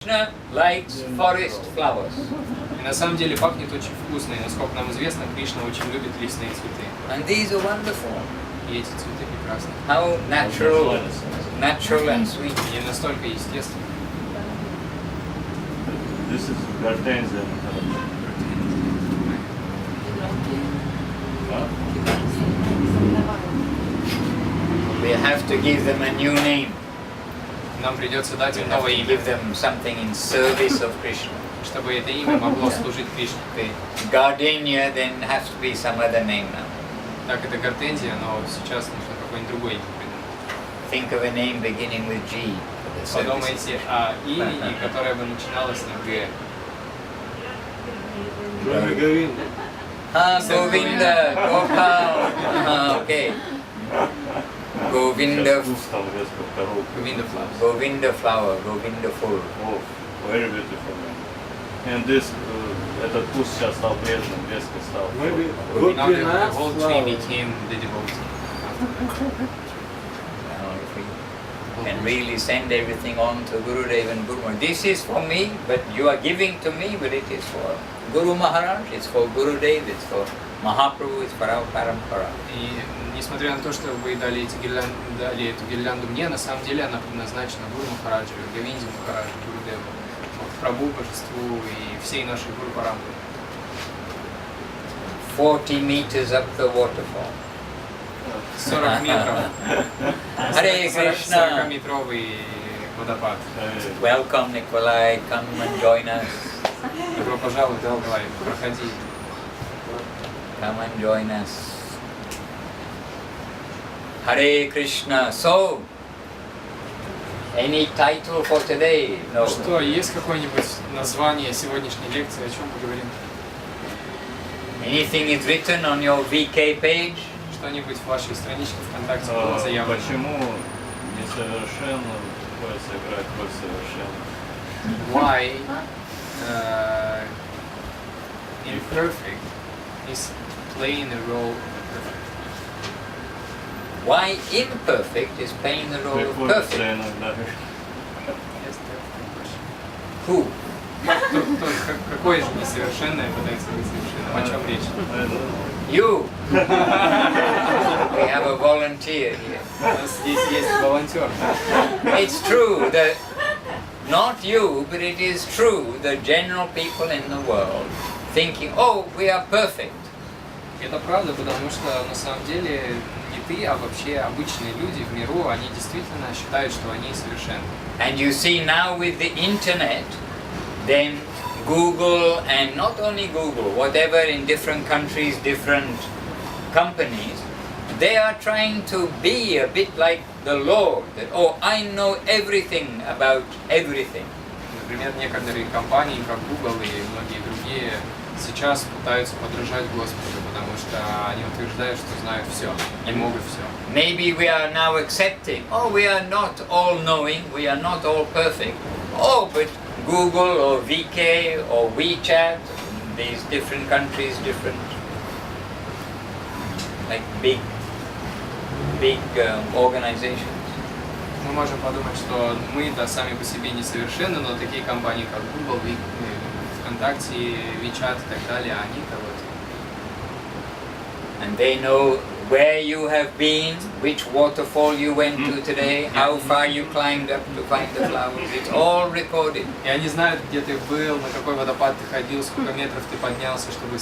Krishna likes forest flowers. И на самом деле пахнет очень вкусно, и насколько нам известно, Кришна очень любит лесные цветы. And these are wonderful. И эти цветы прекрасны. How natural and sweet. И настолько естественно. This is Hortensia. We have to give them a new name. Нам придется дать We им have новое to имя, give them something in service of Krishna. чтобы это имя могло служить Кришне. Okay. Gardenia then has to be some other name now. Так, это гортензия, но сейчас нужно какое-нибудь другое имя придумать. Think of a name beginning with G. for the service. Подумайте о имени, которое бы начиналось на Г. Говинда. Govinda, Gopal. Okay. Govinda, Там резко коробка. Govinda flowers. Govinda flower, Govinda full. Oh, very beautiful. And this, этот куст сейчас стал прежним, резко стал. Now the whole tree became the devotee. Now if we can really send everything on to Gurudev and Guru Maharaj. This is for me, but you are giving to me, but it is for Guru Maharaj, it's for Gurudev, it's for Mahaprabhu, it's for our Parampara. И несмотря на то, что вы дали эту гирлянду мне, на самом деле она предназначена Гуру Махараджу, Говинде Махараджу, Гурудеву, Прабху, Божеству и всей нашей Гуру Парампаре. 40 meters up the waterfall. 40 метров. Hare Krishna. 40-метровый водопад. Welcome Nikolai, come and join us. Добро пожаловать, Николай, проходи. Come and join us. Hare Krishna. So, any title for today? No. Что, есть какое-нибудь название сегодняшней лекции? О чем поговорим? Anything is written on your VK page? Что-нибудь в вашей страничке ВКонтакте было заявлено? Почему несовершенно приходится играть роль совершенного? Why imperfect is playing the role of perfect? Why imperfect is playing the role of Приходится perfect? иногда. Yes, that's Who? какое же несовершенное пытается быть совершенным? О чем речь? You. We have a volunteer here. У нас здесь есть волонтер. It's true that not you, but it is true the general people in the world thinking, oh, we are perfect. Это правда, потому что на самом деле не ты, а вообще обычные люди в миру, они действительно считают, что они совершенны. And you see now with the internet, then Google, and not only Google, whatever in different countries, different companies, they are trying to be a bit like the Lord, that, oh, I know everything about everything. Например, некоторые компании, как Google и многие другие, сейчас пытаются подражать Господу, потому что они утверждают, что знают все и могут все. Maybe we are now accepting, oh, we are not all knowing, we are not all perfect. Oh, but Google or VK or WeChat, these different countries, different, like big organizations. Мы можем подумать, что мы-то сами по себе несовершенны, но такие компании, как Google, ВКонтакте, WeChat и так далее, они-то вот. And they know where you have been, which waterfall you went to today, how far you climbed up to find the flowers. It's all recorded. И они знают, где ты был, на какой водопад ты ходил, сколько метров ты поднялся, чтобы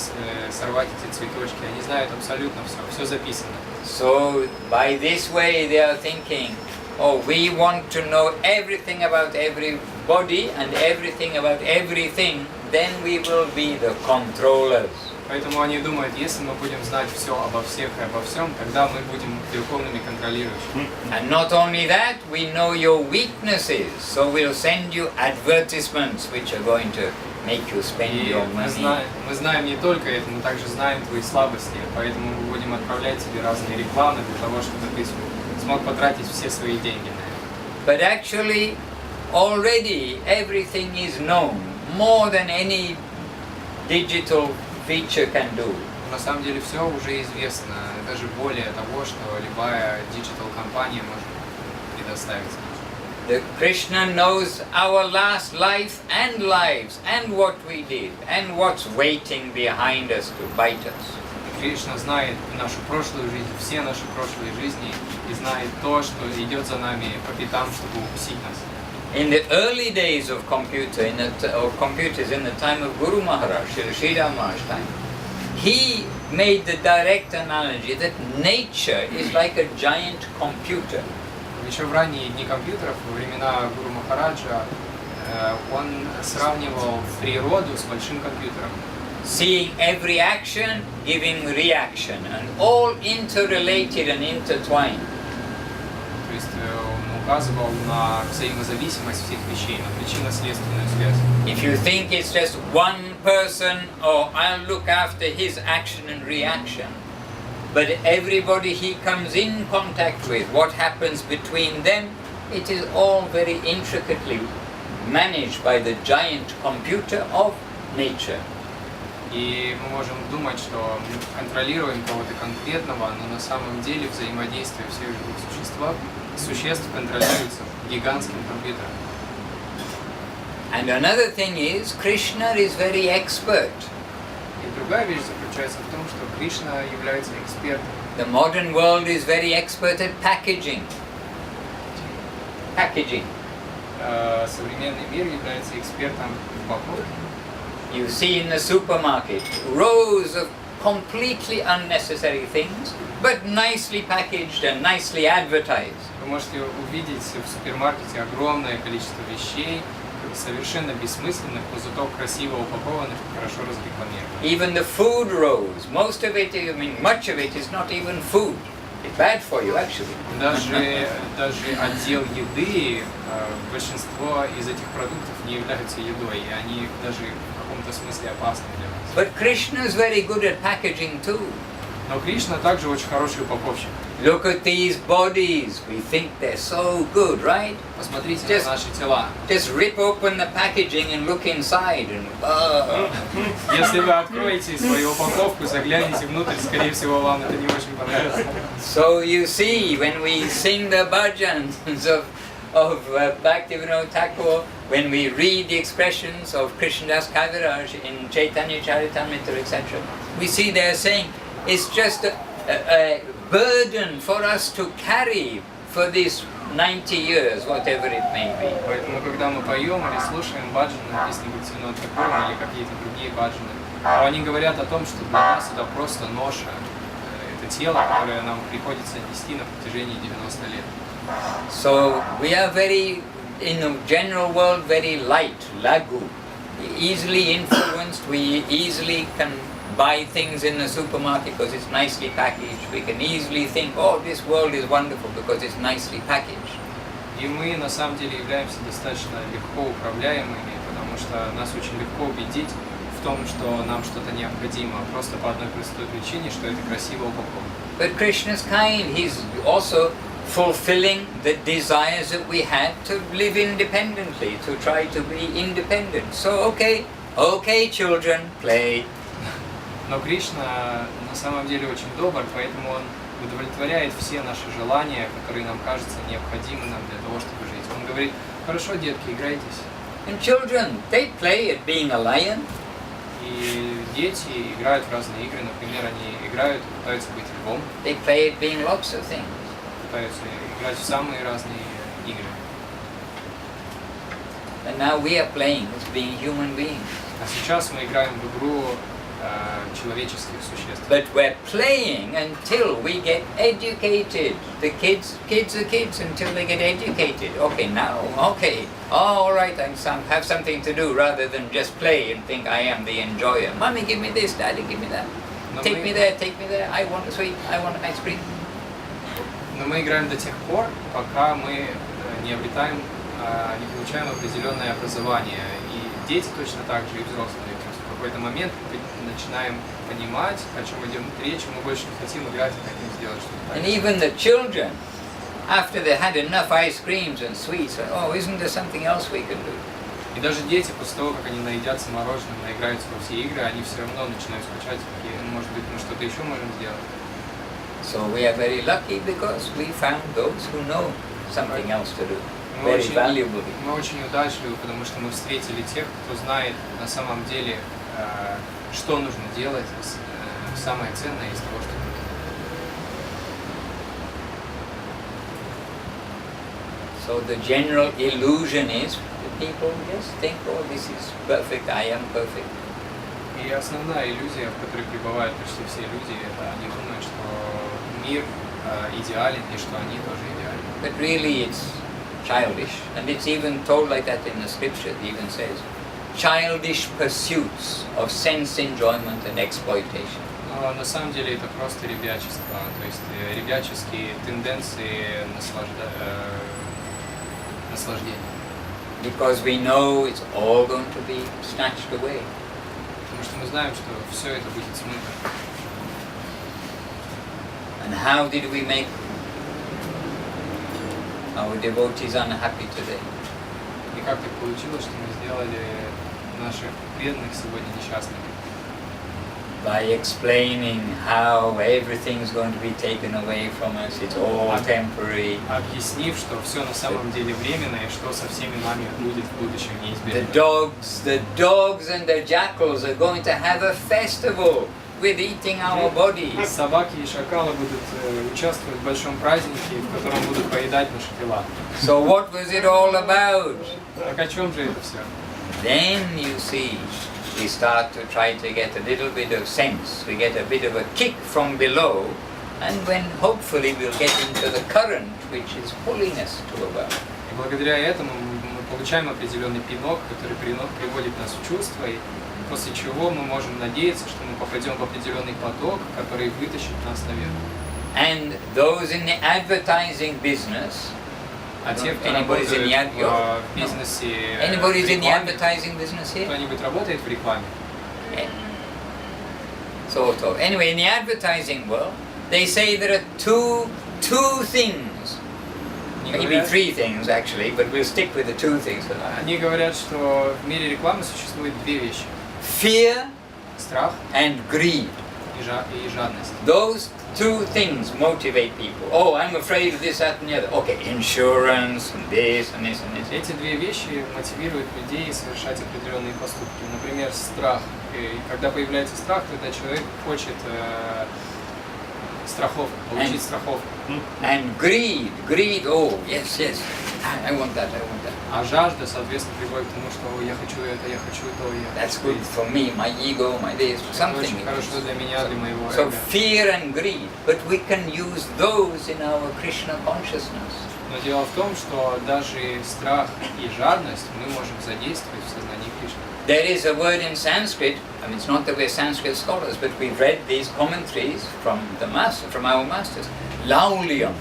сорвать эти цветочки. Они знают абсолютно все, все записано. So by this way they are thinking, oh, we want to know everything about everybody and everything about everything, then we will be the controllers. Поэтому они думают, если мы будем знать все обо всех и обо всем, тогда мы будем верховными контролирующими. And not only that, we know your weaknesses, so we'll send you advertisements which are going to make you spend И your money. мы знаем не только это, мы также знаем твои слабости, поэтому мы будем отправлять тебе разные рекламы для того, чтобы ты смог потратить все свои деньги на это. But actually, already everything is known, more than any digital feature can do. На самом деле все уже известно, даже более того, что любая диджитал компания может предоставить. that Krishna knows our last life and lives and what we did and what's waiting behind us to bite us. Кришна знает нашу прошлую жизнь, все наши прошлые жизни, и знает то, что идет за нами по пятам, чтобы укусить нас. In the early days of computers in the time of Guru Maharaj, Srila Maharaj's time, he made the direct analogy that nature is like a giant computer. Еще в ранние дни компьютеров, во времена Гуру Махараджа, он сравнивал природу с большим компьютером. Seeing every action, giving reaction, and all interrelated and intertwined. То есть он указывал на взаимозависимость всех вещей, на причинно-следственную связь. If you think it's just one person, or I'll look after his action and reaction, but everybody he comes in contact with, what happens between them, it is all very intricately managed by the giant computer of nature. И мы можем думать, что мы контролируем кого-то конкретного, но на самом деле взаимодействие всех живых существ контролируется гигантским компьютером. And another thing is, Krishna is very expert. И другая вещь заключается в том, что Кришна является экспертом. The modern world is very expert at packaging. Packaging. Современный мир является экспертом в упаковке. You see in the supermarket rows of completely unnecessary things, but nicely packaged and nicely advertised. Вы можете увидеть в супермаркете огромное количество вещей, совершенно бессмысленных, но зато красиво упакованных и хорошо разрекламированных. Even the food rows, most of it, much of it is not even food. It's bad for you, actually. Даже отдел еды, большинство из этих продуктов не являются едой, и они даже в каком-то смысле опасны для вас. But Krishna is very good at packaging too. Но Кришна также очень хороший упаковщик. Look at these bodies. We think they're so good, right? Посмотрите на наши тела. Just rip open the packaging and look inside and Если вы откроете свою упаковку, заглянете внутрь, скорее всего, вам это не очень понравится. So you see, when we sing the bhajans of Bhakti-Vinod Thakur, when we read the expressions of Krishnadas Kaviraj in Chaitanya Charitamrita, etc., we see they're saying it's just a burden for us to carry for these 90 years, whatever it may be. Поэтому, когда мы поем или слушаем баджаны, песни Бхакти-Йоги Тхакура или какие-то другие баджаны, они говорят о том, что для нас это просто ноша, это тело, которое нам приходится нести на протяжении 90 лет. So we are very, in the general world, very light, lagu, easily influenced. We easily can buy things in the supermarket because it's nicely packaged. We can easily think, oh, this world is wonderful because it's nicely packaged. И мы на самом деле являемся достаточно легко управляемыми, потому что нас очень легко убедить в том, что нам что-то необходимо, просто по одной простой причине, что это красиво упаковано. But Krishna's kind. He's also fulfilling the desires that we had to live independently, to try to be independent. So, okay, children, play. Но Кришна на самом деле очень добр, поэтому Он удовлетворяет все наши желания, которые нам кажутся необходимы нам для того, чтобы жить. Он говорит: хорошо, детки, играйтесь. And children, they play at being a lion. И дети играют в разные игры. Например, они играют, пытаются быть львом. They play at being lots of things. Пытаются играть в самые разные игры. And now we are playing as being human beings. А сейчас мы играем в игру человеческих существ. But we're playing until we get educated. The kids are kids until they get educated. Okay, now, okay. Oh, all right, have something to do rather than just play and think I am the enjoyer. Mommy, give me this. Daddy, give me that. Take me there. I want a sweet. I want ice cream. Но мы играем до тех пор, пока мы не обретаем, не получаем определенное образование. И дети точно так же, и взрослые. То есть в какой-то момент мы начинаем понимать, о чем идет речь, мы больше не хотим играть, а хотим сделать что-то. And even the children, after they had enough ice creams and sweets, oh, isn't there something else we can do? И даже дети, после того, как они наедятся мороженым, наиграются во все игры, они все равно начинают скучать, может быть, мы что-то еще можем сделать. So we are very lucky because we found those who know something else to do. Мы очень удачливы, потому что мы встретили тех, кто знает на самом деле, что нужно делать, самое ценное из того, что нужно. So the general illusion is that people just think, oh, this is perfect, I am perfect. И основная иллюзия, в которой пребывают почти все люди, это они думают, что мир идеален и что они тоже идеальны. But really it's childish, and it's even told like that in the scripture. It even says, childish pursuits of sense enjoyment and exploitation. Но на самом деле это просто ребячество, то есть ребяческие тенденции наслаждения. Because we know it's all going to be snatched away. Потому что мы знаем, что все это будет смыто. And how did we make our devotees unhappy today? И как так получилось, что мы сделали наших преданных сегодня несчастными? By explaining how everything is going to be taken away from us, it's all temporary. Объяснив, что все на самом деле временно и что со всеми нами будет в будущем неизбежно. The dogs and the jackals are going to have a festival with eating our bodies. Собаки и шакалы будут участвовать в большом празднике, в котором будут поедать наши тела. So what was it all about? Так о чем же это все? Then you see, we start to try to get a little bit of sense. We get a bit of a kick from below, and when hopefully we'll get into the current which is pulling us to above. И благодаря этому мы получаем определенный пинок, который приводит нас в чувство, и после чего мы можем надеяться, что мы попадем в определенный поток, который вытащит нас наверх. And those in the advertising business, А те, кто anybody's in работает the в бизнесе, anybody's in the рекламе, advertising business here? кто-нибудь работает в рекламе? Yeah. Sort of. Anyway, in the advertising world, they say there are two things. Maybe three things actually, but we'll stick with the two things for now. Они говорят, что в мире рекламы существует две вещи: Fear страх and greed. и жадность. Those two things motivate people. Oh, I'm afraid of this, that, and the other. Okay, insurance and this and this and this. Эти две вещи мотивируют людей совершать определенные поступки. Например, страх. И когда появляется страх, тогда человек хочет страховку, получить страховку. And greed, oh yes, I want that. А жажда, соответственно, приводит к тому, что я хочу это, я хочу то, я That's хочу good for me, my ego, my this, это. something. Очень хорошо для меня, для моего So эго. fear and greed, but we can use those in our Krishna consciousness. Но дело в том, что даже страх и жадность мы можем задействовать в сознании Кришны. There is a word in Sanskrit. I mean, it's not that we're Sanskrit scholars, but we've read these commentaries from our masters. Laulyam,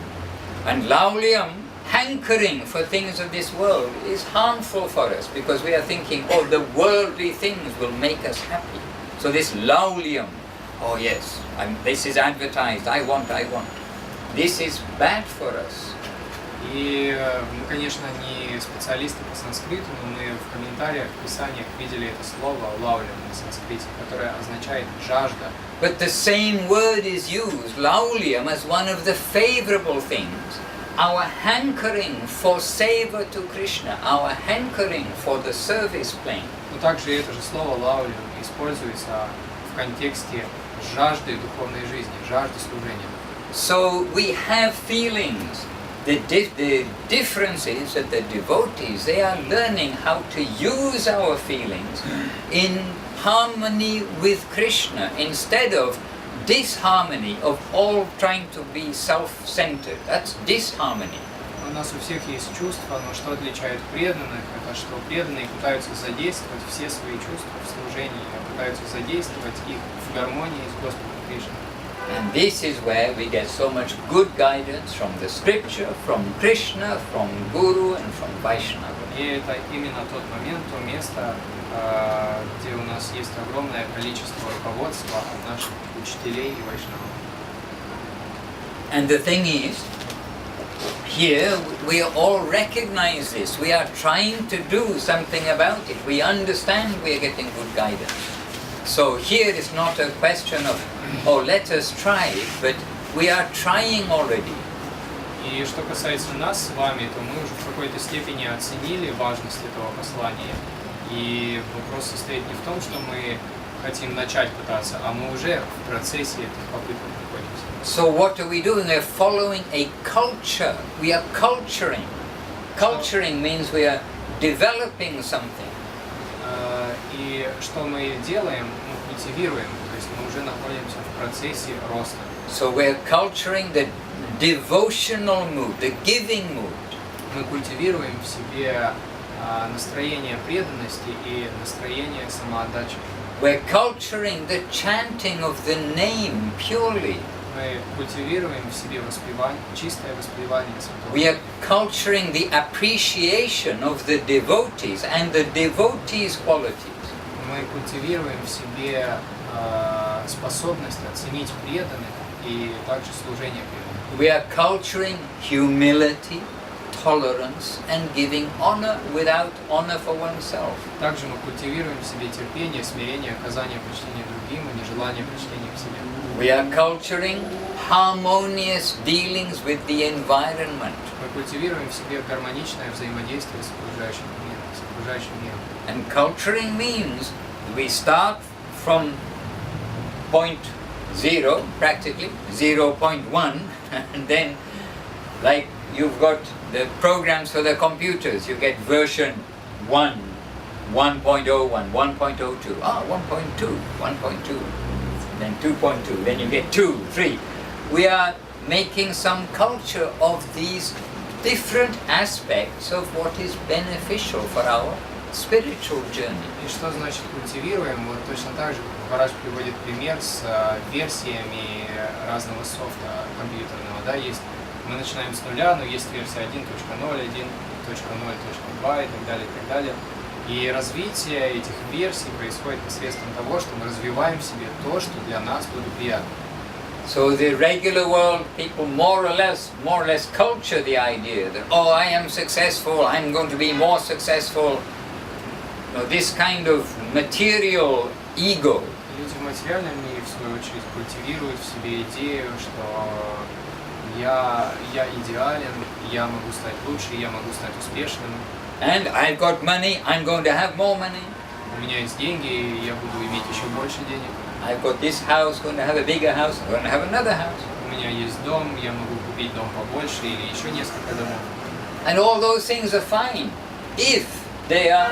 and laulyam, hankering for things of this world, is harmful for us because we are thinking, oh, the worldly things will make us happy. So this laulyam, oh yes, this is advertised. I want. This is bad for us. И мы, конечно, не специалисты по санскриту, но мы в комментариях, в писаниях видели это слово «лаулям» на санскрите, которое означает «жажда». But the same word is used, laulyam, as one of the favorable things. Our hankering for seva to Krishna, our hankering for the service plane. Но также это же слово «лаулям» используется в контексте жажды духовной жизни, жажды служения. So we have feelings. The difference is that the devotees, they are learning how to use our feelings in harmony with Krishna instead of disharmony of all trying to be self-centered. That's disharmony. У нас у всех есть чувства, но что отличает преданных, это что преданные пытаются задействовать все свои чувства в служении, пытаются задействовать их в гармонии с Господом Кришной. And this is where we get so much good guidance from the scripture, from Krishna, from Guru and from Vaishnava. И это именно тот момент, то место, где у нас есть огромное количество руководства от наших учителей и вайшнавов. And the thing is, here we all recognize this. We are trying to do something about it. We understand we are getting good guidance. So here is not a question of, oh, let us try, but we are trying already. И что касается нас с вами, то мы уже в какой-то степени оценили важность этого послания. И вопрос состоит не в том, что мы хотим начать пытаться, а мы уже в процессе этих попыток находимся. So what are we doing? We're following a culture. We are culturing. Culturing means we are developing something. И что мы делаем? Мы культивируем, то есть мы уже находимся в процессе роста. So we're culturing the devotional mood, the giving mood. Мы культивируем в себе настроение преданности и настроение самоотдачи. We're culturing the chanting of the name purely. Мы культивируем в себе чистое воспевание Святого. We are culturing the appreciation of the devotees and the devotees' qualities. Мы культивируем в себе способность оценить преданных и также служение преданным. We are culturing humility, tolerance and giving honor without honor for oneself. Также мы культивируем в себе терпение, смирение, оказание почтения другим и нежелание почтения к себе. We are culturing harmonious dealings with the environment. Мы культивируем в себе гармоничное взаимодействие с окружающим миром. And culturing means we start from point 0, practically 0.1, and then like you've got the programs for the computers, you get version 1, 1.01, 1.02, 1.2, 1.2, then 2.2, then you get 2, 3. We are making some culture of these different aspects of what is beneficial for our spiritual journey. И что значит культивируем? Вот точно так же Махарадж приводит пример с версиями разного софта компьютерного. Да, есть, мы начинаем с нуля, но есть версия 1.0, 1.0.2 и так далее, и так далее. И развитие этих версий происходит посредством того, что мы развиваем в себе то, что для нас благоприятно. So the regular world people more or less culture the idea that, oh, I am successful, I'm going to be more successful. You know, this kind of material ego. Люди в материальном мире, в свою очередь, культивируют в себе идею, что я идеален, я могу стать лучше, я могу стать успешным. And I've got money, I'm going to have more money. У меня есть деньги, и я буду иметь еще больше денег. I've got this house, going to have a bigger house, I'm going to have another house. У меня есть дом, я могу купить дом побольше или еще несколько домов. And all those things are fine if they are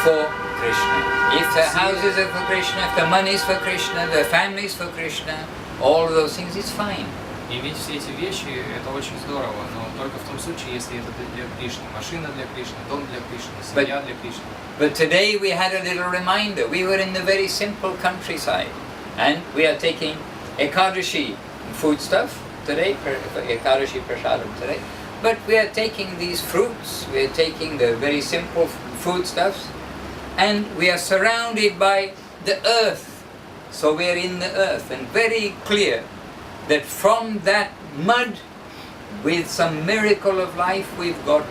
for Krishna. If the houses are for Krishna, if the money is for Krishna, the family is for Krishna, all of those things is fine. Иметь все эти вещи – это очень здорово, но только в том случае, если это для Кришны. Машина для Кришны, дом для Кришны, семья для Кришны. But today we had a little reminder. We were in the very simple countryside, and we are taking Ekadashi foodstuff today, Ekadashi prasadam today. But we are taking these fruits, we are taking the very simple foodstuffs, and we are surrounded by the earth. So we are in the earth, and very clear that from that mud, with some miracle of life, we've got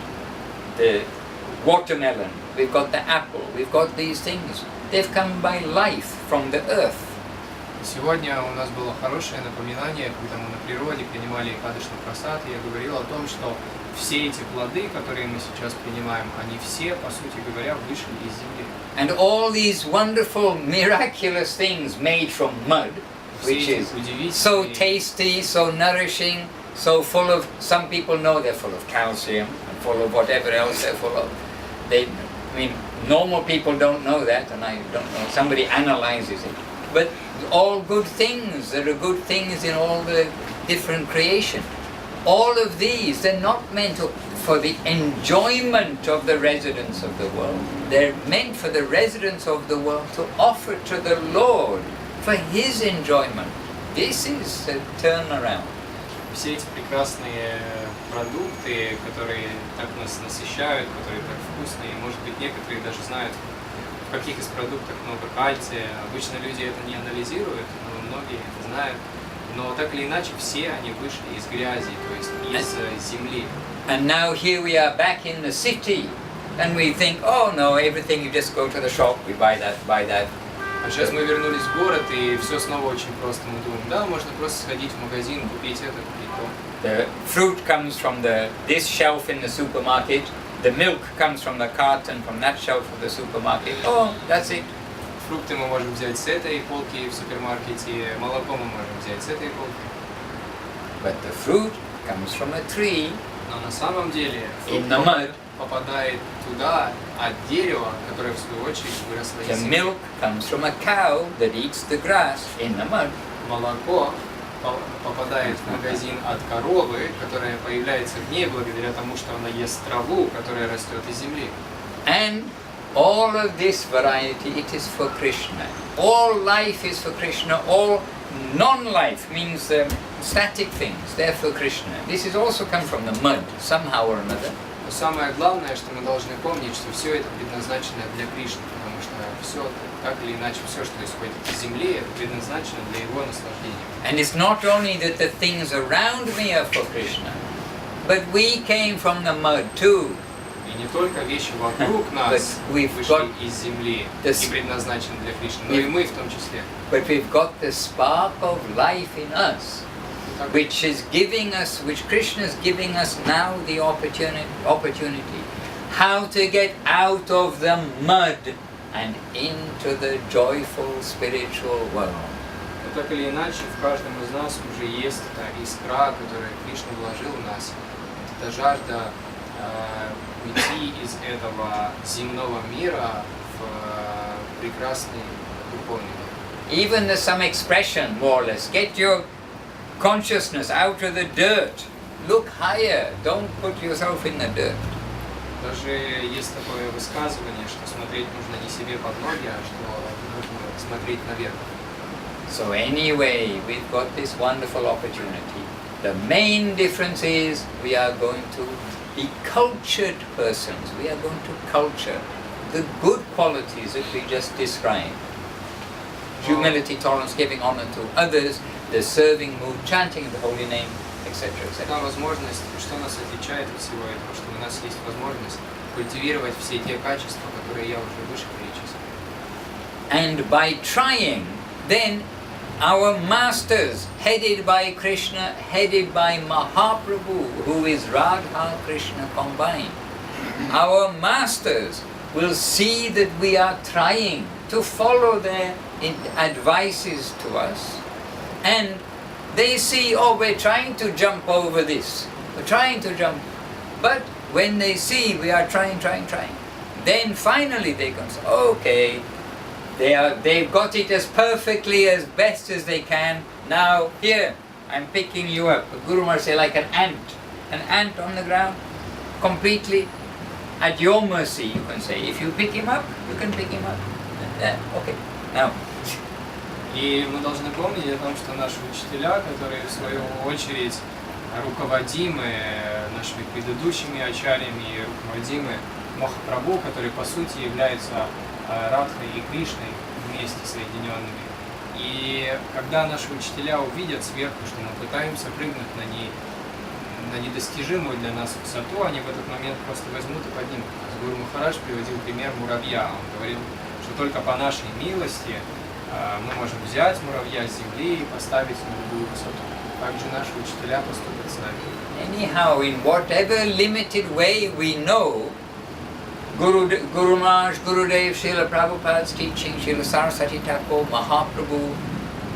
the watermelon, we've got the apple, we've got these things. They've come by life from the earth. Сегодня у нас было хорошее напоминание, когда мы на природе принимали Экадашный прасад, и я говорил о том, что все эти плоды, которые мы сейчас принимаем, они все, по сути говоря, вышли из земли. And all these wonderful, miraculous things made from mud, which is so tasty, so nourishing, so full of, some people know they're full of calcium, and full of whatever else they're full of. Normal people don't know that, and I don't know, somebody analyzes it. But all good things, there are good things in all the different creation. All of these, they're not meant for the enjoyment of the residents of the world. They're meant for the residents of the world to offer to the Lord for His enjoyment. This is a turnaround. Все эти прекрасные продукты, которые так нас насыщают, которые так вкусные, может быть, некоторые даже знают, в каких из продуктов много кальция. Обычно люди это не анализируют, но многие это знают. Но так или иначе, все они вышли из грязи, то есть из земли. And now here we are back in the city, and we think, oh no, everything, you just go to the shop, we buy that. А сейчас мы вернулись в город, и все снова очень просто. Мы думаем, да, можно просто сходить в магазин, купить это, купить то. The fruit comes from this shelf in the supermarket. The milk comes from the carton from that shelf of the supermarket. Oh, that's it. Фрукты мы можем взять с этой полки в супермаркете, молоко мы можем взять с этой полки. But the fruit comes from a tree. Но на самом деле In the mud. попадает туда от дерева, которое в свою очередь выросло The из земли. milk comes from a cow that eats the grass in the mud. Молоко попадает в магазин от коровы, которая появляется в ней благодаря тому, что она ест траву, которая растет из земли. And all of this variety, it is for Krishna. All life is for Krishna. All non-life means static things. They're for Krishna. This is also come from the mud, somehow or another. Но самое главное, что мы должны помнить, что все это предназначено для Кришны, потому что все, так или иначе, все, что исходит из земли, это предназначено для его наслаждения. And it's not only that the things around me are for Krishna, but we came from the mud too. И не только вещи вокруг нас вышли из земли и предназначены для Кришны, но и мы в том числе. But we've got the spark of life in us, which is giving us, which Krishna is giving us now the opportunity, how to get out of the mud and into the joyful spiritual world. Но так или иначе, в каждом из нас уже есть эта искра, которую Кришна вложил в нас. Это жажда уйти из этого земного мира в прекрасный духовный мир. Even there's some expression, more or less, get your consciousness out of the dirt. Look higher, don't put yourself in the dirt. Даже есть такое высказывание, что смотреть нужно не себе под ноги, а что нужно смотреть наверх. So anyway, we've got this wonderful opportunity. The main difference is we are going to be cultured persons. We are going to culture the good qualities that we just described. Humility, tolerance, giving honor to others, the serving mood, chanting the holy name, etc. Та возможность, что нас отличает от всего этого, что у нас есть возможность культивировать все те качества, которые я уже выше перечислил. And by trying, then our masters, headed by Krishna, headed by Mahaprabhu, who is Radha Krishna combined, our masters will see that we are trying to follow their advices to us, and they see, oh, we're trying to jump over this, we're trying to jump, but when they see we are trying, then finally they can say, okay, they've got it as perfectly as best as they can. Now here, I'm picking you up. The Guru Maharaj say like an ant on the ground, completely at your mercy, you can say. If you pick him up, you can pick him up. Okay, now. И мы должны помнить о том, что наши учителя, которые в свою очередь руководимы нашими предыдущими ачарьями, руководимы Махапрабху, который по сути является Радхой и Кришной вместе соединенными. И когда наши учителя увидят сверху, что мы пытаемся прыгнуть на недостижимую для нас высоту, они в этот момент просто возьмут и поднимут нас. Гуру Махарадж приводил пример муравья. Он говорил, что только по нашей милости мы можем взять муравья с земли и поставить на любую высоту. Также наши учителя поступят с нами. Anyhow, in whatever limited way we know, Guru Maharaj, Gurudev, Srila Prabhupada's teaching, Srila Saraswati Thakur, Mahaprabhu,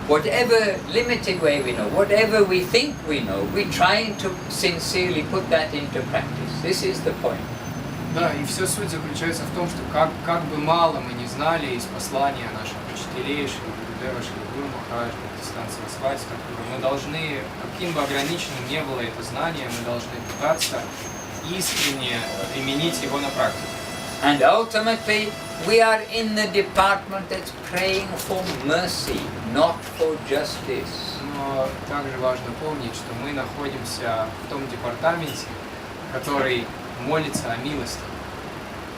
whatever limited way we know, whatever we think we know, we're trying to sincerely put that into practice. This is the point. Да, и все суть заключается в том, что как бы мало мы не знали из послания наших учителей, Шрила Гурудева, Шрила Гуру Махараджа, Бхактисиддханта Сарасвати Тхакура, мы должны, каким бы ограниченным ни было это знание, мы должны пытаться искренне применить его на практике. And ultimately, we are in the department that's praying for mercy, not for justice. Но также важно помнить, что мы находимся в том департаменте, который молится о милости.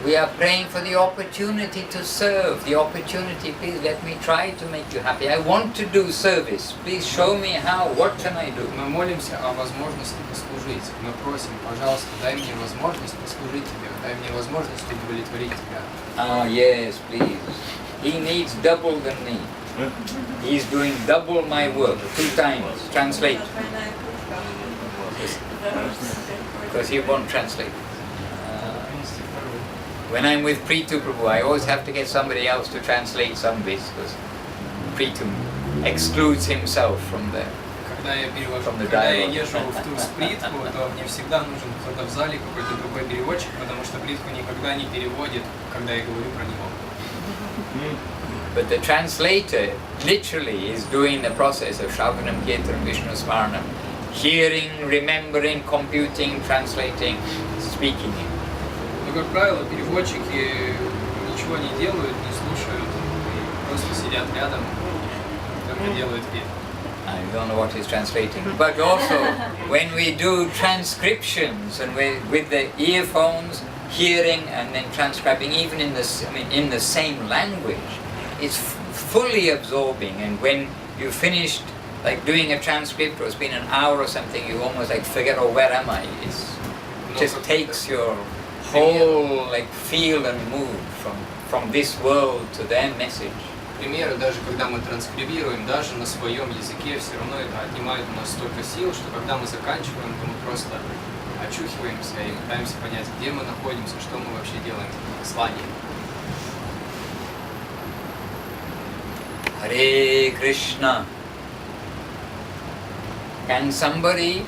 We are praying for the opportunity to serve, the opportunity, please let me try to make you happy. I want to do service. Please show me how, what can I do? Мы молимся о возможности послужить. Мы просим, пожалуйста, дай мне возможность послужить тебе, дай мне возможность удовлетворить тебя. Ah, yes, please. he needs double than me. He's doing double my work, 2 times. Translate. Because he won't translate. When I'm with Pritu Prabhu, I always have to get somebody else to translate some bits, because Pritu excludes himself from the Когда я езжу в ту сплитку, то мне всегда нужен кто-то в зале, какой-то другой переводчик, потому что плитку никогда не переводит, когда я говорю про него. But the translator literally is doing the process of Shravanam, Kirtanam, Vishnu Smaranam, hearing, remembering, computing, translating, speaking. Но, как правило, переводчики ничего не делают, не слушают, просто сидят рядом, только делают вид. I don't know what he's translating. But also, when we do transcriptions and with the earphones, hearing and then transcribing, even in the same language, it's fully absorbing. And when you finished like doing a transcript, or it's been an hour or something, you almost like forget, oh, where am I? It just takes your whole like feel and mood from this world to their message. К примеру, даже когда мы транскрибируем, даже на своем языке, все равно это отнимает у нас столько сил, что когда мы заканчиваем, то мы просто очухиваемся и пытаемся понять, где мы находимся, что мы вообще делаем в послании. Hare Krishna. Can somebody?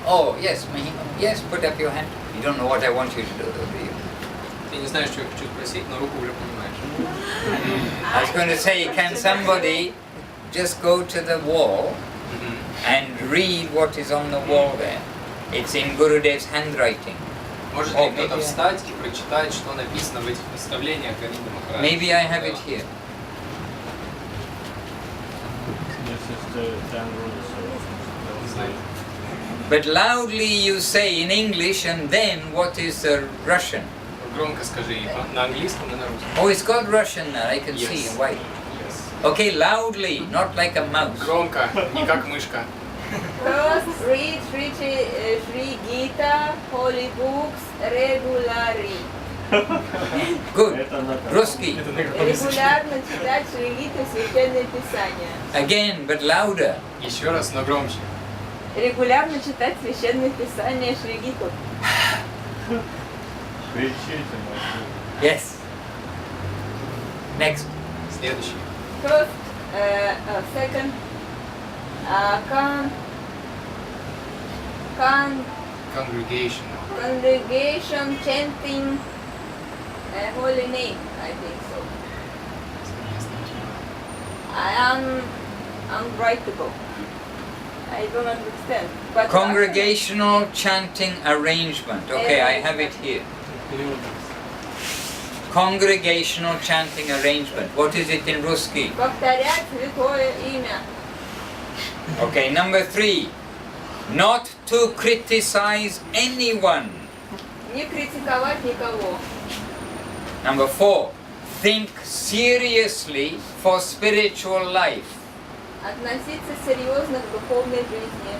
Oh yes, Mahima. Yes, put up your hand. You don't know what I want you to do, do you? Ты не знаешь, что я хочу спросить, но руку уже понимаешь. I was going to say, can somebody just go to the wall and read what is on the wall there? It's in Gurudev's handwriting. Может ли кто-то встать и прочитать, что написано в этих наставлениях Говинды Махараджа? Maybe I have it here. But loudly you say in English, and then what is the Russian? Громко скажи на английском и на русском. Oh, it's got Russian now, I can see in white. Okay, loudly, not like a mouse. Громко, не как мышка. First, read Sri Gita, holy books regularly. Good. Русский. Регулярно читать Шри Гиту, Священное Писание. Again, but louder. Еще раз, но громче. Регулярно читать Священное Писание Шри Гиту. Yes. Next. Следующий. First, second, congregation chanting holy name, I think so. Unwritable. I don't understand. But Congregational chanting arrangement. Okay, I have it here. Congregational chanting arrangement. What is it in Ruski? Повторять святое имя. Okay, number 3. Not to criticize anyone. Не критиковать никого. Number 4. Think seriously for spiritual life. Относиться серьезно к духовной жизни.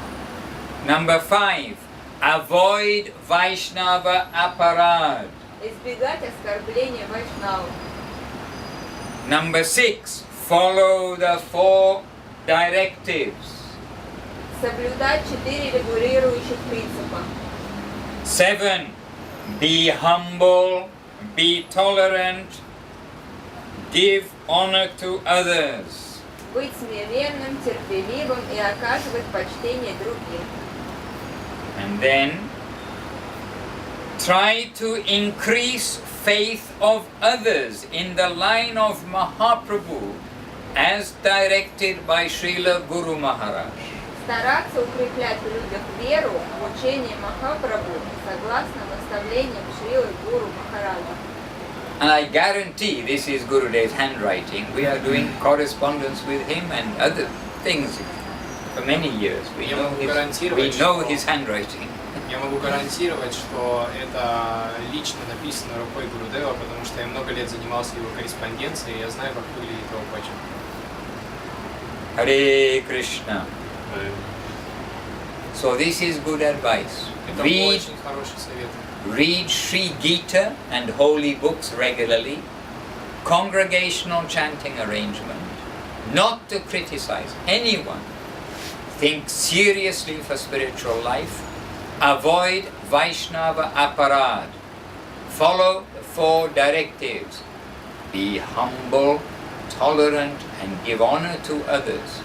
Number 5. Avoid Vaishnava aparad. Избегать оскорбления вайшнавов. Number 6. Follow the 4 directives. Соблюдать 4 регулирующих принципа. 7. Be humble, be tolerant, give honor to others. Быть смиренным, терпеливым и оказывать почтение другим. And then try to increase faith of others in the line of Mahaprabhu as directed by Srila Guru Maharaj. Стараться укреплять в людях веру в учение Махапрабху согласно наставлениям Шрилы Гуру Махараджа. And I guarantee this is Gurudev's handwriting. We are doing correspondence with him and other things for many years. We know his handwriting. Я могу гарантировать, что это лично написано рукой Гурудева, потому что я много лет занимался его корреспонденцией, и я знаю, как выглядит его почерк. Hare Krishna. So this is good advice. Это очень хороший совет. Read Sri Gita and holy books regularly. congregational chanting arrangement, not to criticize anyone. Think seriously for spiritual life. Avoid Vaishnava aparad. Follow the 4 directives. Be humble, tolerant, and give honor to others.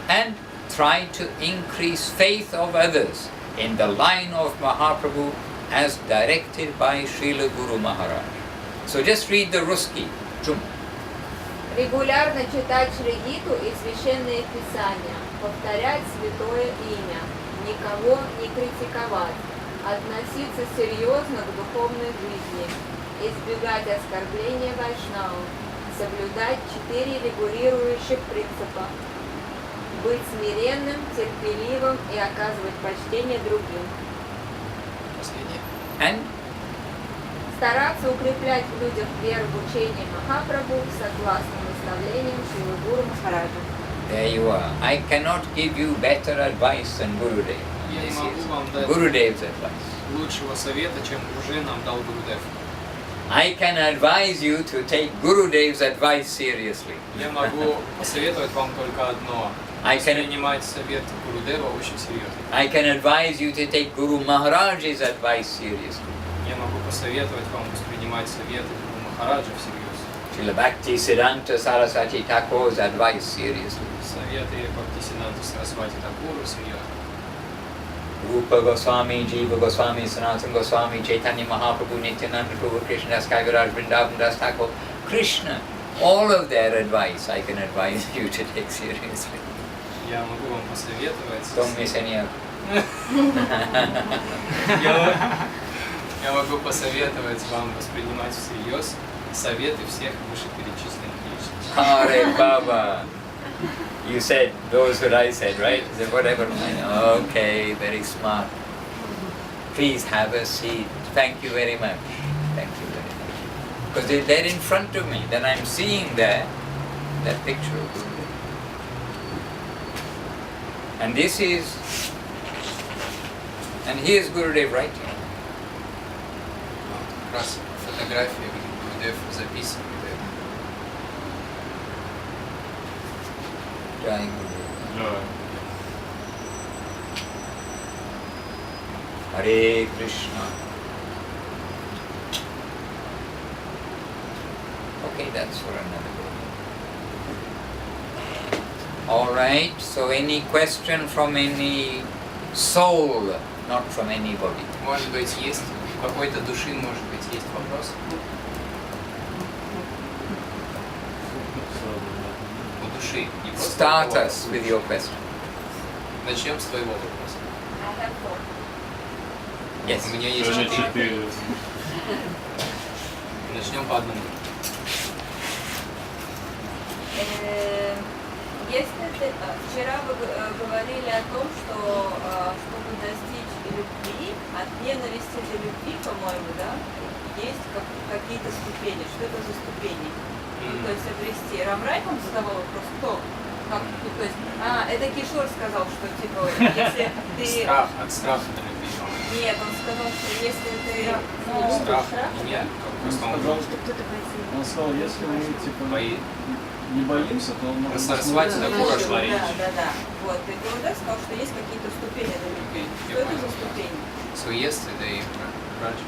And try to increase faith of others in the line of Mahaprabhu as directed by Srila Guru Maharaj. So just read the Ruski. Регулярно читать Шри-Гиту и Священные Писания, повторять святое имя, никого не критиковать, относиться серьезно к духовной жизни, избегать оскорбления вайшнавов, соблюдать 4 регулирующих принципа, быть смиренным, терпеливым и оказывать почтение другим. And Стараться укреплять в людях веру в учение Махапрабху согласно наставлениям Шрилы Гуру Махараджа. there you are. I cannot give you better advice than Gurudev. Я не This могу is вам дать Gurudev's advice. лучшего совета, чем уже нам дал Гурудев. I can advise you to take Gurudev's advice seriously. Я могу посоветовать вам только одно. I can, Принимать совет Гурудева очень серьезно. I can advise you to take Guru Maharaj's advice seriously. Я могу посоветовать вам воспринимать советы Гуру Махараджа всерьез. Srila Bhakti-Siddhanta Saraswati Thakur's advice seriously. Советы Бхакти-Сиддханты Сарасвати Такуру серьезно. Rupa Goswami, Jiva Goswami, Sanatana Goswami, Chaitanya Mahaprabhu, Nityananda Prabhu, Krishna Das Kaiviraj, Vrindavan Das Thakur, Krishna, all of their advice I can advise you to take seriously. Я могу вам посоветовать. Don't miss any of Я могу посоветовать вам воспринимать всерьез советы всех вышеперечисленных личностей. Hare Baba. You said those what I said, right? I said whatever. Okay, very smart. Please have a seat. Thank you very much. Thank you very much. Because they're in front of me. Then I'm seeing there that picture of Gurudev. And this is, and here's Gurudev writing. Как раз фотография, где Гурудев записывает это. Jai Gurudev. Да. Hare Krishna. Okay, that's for another day. Alright, so any question from any soul, not from anybody. Может быть, есть у какой-то души, может быть, есть вопрос? У души. Не просто Start у кого-то. us with your question. Начнем с твоего вопроса. I have 4. Yes. У меня есть Уже 4. 4. Начнем по одному. Если вчера вы говорили о том, что чтобы достичь любви, от ненависти до любви, по-моему, да, есть какие-то ступени. Что это за ступени? Ну, то есть обрести. Рамрай вам задавал вопрос, кто? Как, ну, то есть, это Кишор сказал, что типа, если ты... Страх, от страха до любви. Нет, он сказал, что если ты... Страх. Нет, просто он Сказал, Что кто-то боится. Он сказал, если мы типа бои. не боимся, то он Про Сарасвати Такура шла речь. Да. Вот, и Гурудев сказал, что есть какие-то ступени до любви. Я Что это понял. за ступени? So yesterday, Raja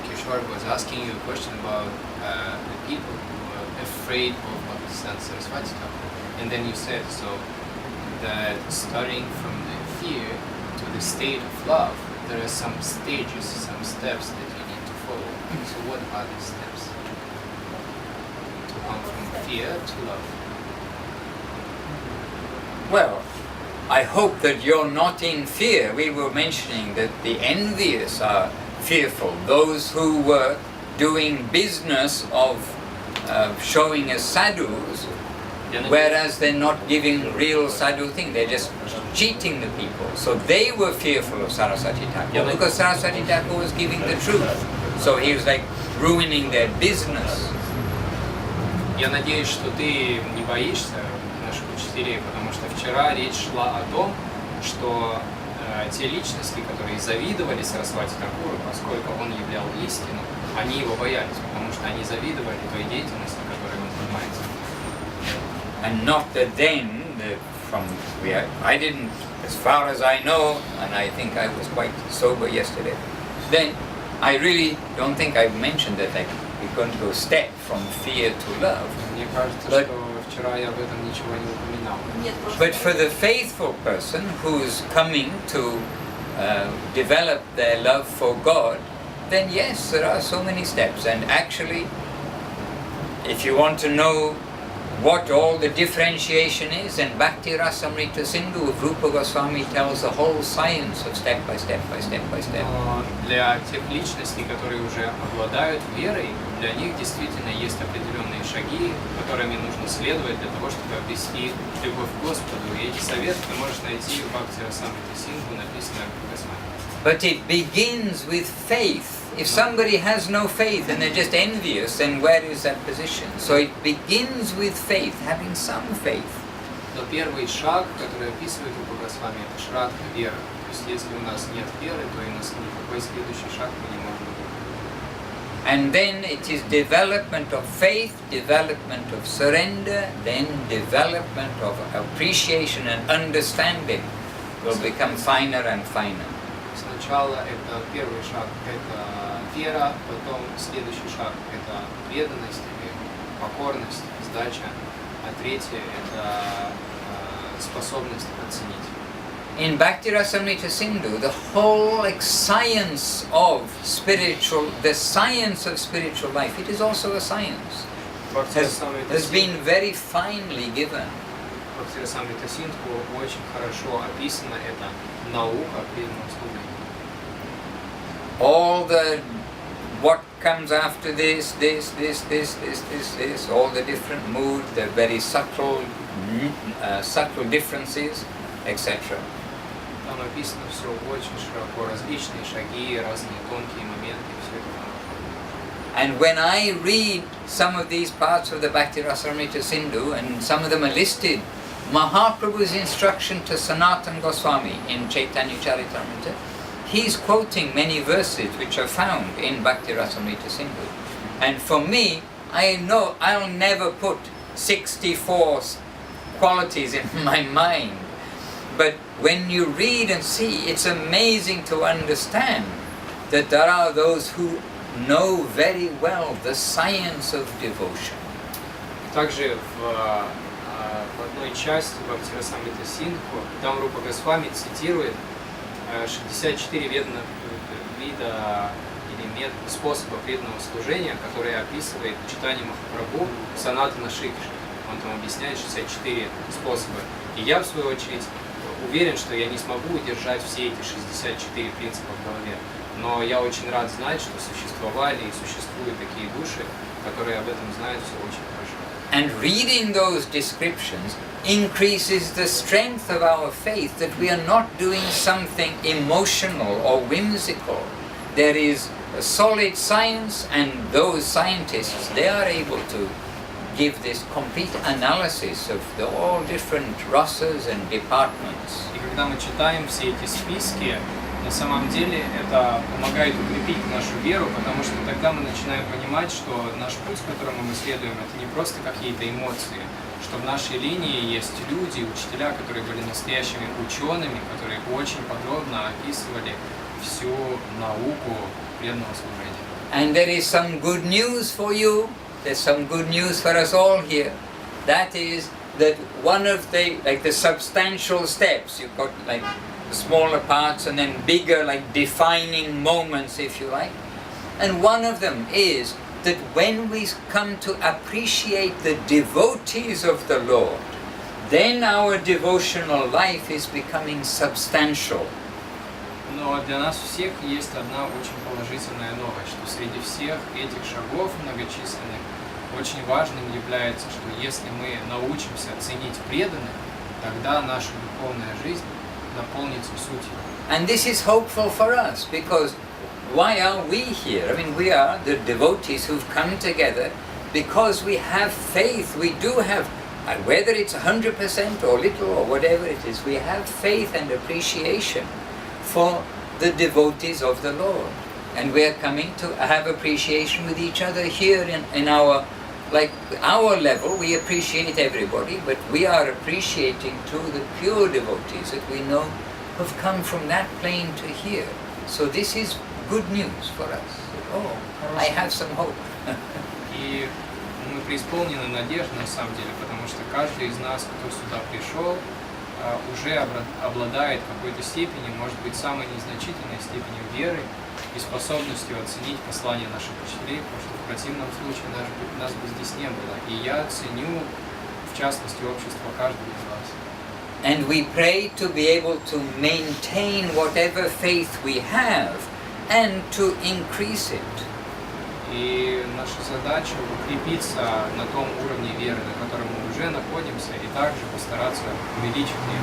Kishore was asking you a question about the people who are afraid of Bhakti-Siddhanta Saraswati Thakur. And then you said, so that starting from the fear to the state of love, there are some stages, some steps that you need to follow. So what are these steps? To come from fear to love. Well, I hope that you're not in fear. We were mentioning that the envious are fearful. Those who were doing business of showing as sadhus, whereas they're not giving real sadhu thing, they're just cheating the people. So they were fearful of Saraswati Thakur because Saraswati Thakur was giving the truth. So he was like ruining their business. Я надеюсь, что ты не боишься наших учителей, потому что вчера речь шла о том, что те личности, которые завидовали Сарасвати Такуру, поскольку он являл истину, Они его боялись, потому что они завидовали той деятельности, которой он занимается. And not that then, I didn't, as far as I know, and I think I was quite sober yesterday, then I really don't think I've mentioned that we're going to go step from fear to love. Мне кажется, что вчера я об этом ничего не упоминал. But for the faithful person who's coming to develop their love for God, then yes, there are so many steps. And actually, if you want to know what all the differentiation is, and Bhakti Rasamrita Sindhu of Rupa Goswami tells the whole science of step by step by step by step. Но для тех личностей, которые уже обладают верой, для них действительно есть определенные шаги, которыми нужно следовать для того, чтобы обрести любовь к Господу. И эти советы ты можешь найти в Бхакти Расамрите Синдху, написанном в Госвами. But it begins with faith. If somebody has no faith and they're just envious, then where is that position? So it begins with faith, having some faith. Но первый шаг, который описывает Рупа Госвами, это шрадха, вера. То есть если у нас нет веры, то и никакой следующий шаг мы не можем делать. And then it is development of faith, development of surrender, then development of appreciation and understanding will become finer and finer. Сначала это первый шаг, это вера, потом следующий шаг это преданность или покорность, сдача, а третье это способность оценить. In Bhakti Rasamrita Sindhu, the whole science of the science of spiritual life, it is also a science, has been very finely given. В Бхакти Расамрита Синдху очень хорошо описана эта наука преданного служения. All what comes after this, all the different moods, the very subtle differences, etc. Там описано все очень широко, различные шаги, разные тонкие моменты, все это. And when I read some of these parts of the Bhakti Rasamrita Sindhu, and some of them are listed, Mahaprabhu's instruction to Sanatana Goswami in Chaitanya Charitamrita, he's quoting many verses which are found in Bhakti Rasamrita Sindhu. And for me, I know I'll never put 64 qualities in my mind. But when you read and see, it's amazing to understand that there are those who know very well the science of devotion. Также в одной части Бхакти Расамрита Синдху, там Рупа Госвами цитирует 64 вида или способа преданного служения, которые описывает читание Махапрабху Санатана Шикши. Он там объясняет 64 способа. И я, в свою очередь, уверен, что я не смогу удержать все эти 64 принципа в голове. Но я очень рад знать, что существовали и существуют такие души, которые об этом знают все очень хорошо. And reading those descriptions increases the strength of our faith that we are not doing something emotional or whimsical. There is a solid science, and those scientists, they are able to give this complete analysis of all different rasas and departments. И когда мы читаем все эти списки, на самом деле это помогает укрепить нашу веру, потому что тогда мы начинаем понимать, что наш путь, к которому мы следуем, это не просто какие-то эмоции, что в нашей линии есть люди, учителя, которые были настоящими учеными, которые очень подробно описывали всю науку преданного служения. And there is some good news for you. There's some good news for us all here. That is that one of the substantial steps, you've got the smaller parts and then bigger defining moments, if you like. And one of them is that when we come to appreciate the devotees of the Lord, then our devotional life is becoming substantial. Но для нас всех есть одна очень положительная новость, что среди всех этих шагов многочисленных очень важным является, что если мы научимся ценить преданных, тогда наша духовная жизнь наполнится сутью. And this is hopeful for us, because why are we here? I mean, we are the devotees who've come together because we have faith. We do have, whether it's 100% or little or whatever it is, we have faith and appreciation for the devotees of the Lord. and we are coming to have appreciation with each other here in our, like our level. We appreciate everybody, but we are appreciating too the pure devotees that we know have come from that plane to here. So this is good news for us. Oh, I have some hope. И мы преисполнены надежды на самом деле, потому что каждый из нас, кто сюда пришел, уже обладает какой-то степенью, может быть, самой незначительной степенью веры и способностью оценить послание наших учителей, потому что в противном случае нас бы здесь не было. И я ценю, в частности, общество каждого из вас. And we pray to be able to maintain whatever faith we have and to increase it. И наша задача укрепиться на том уровне веры, на котором мы уже находимся, и также постараться увеличить ее.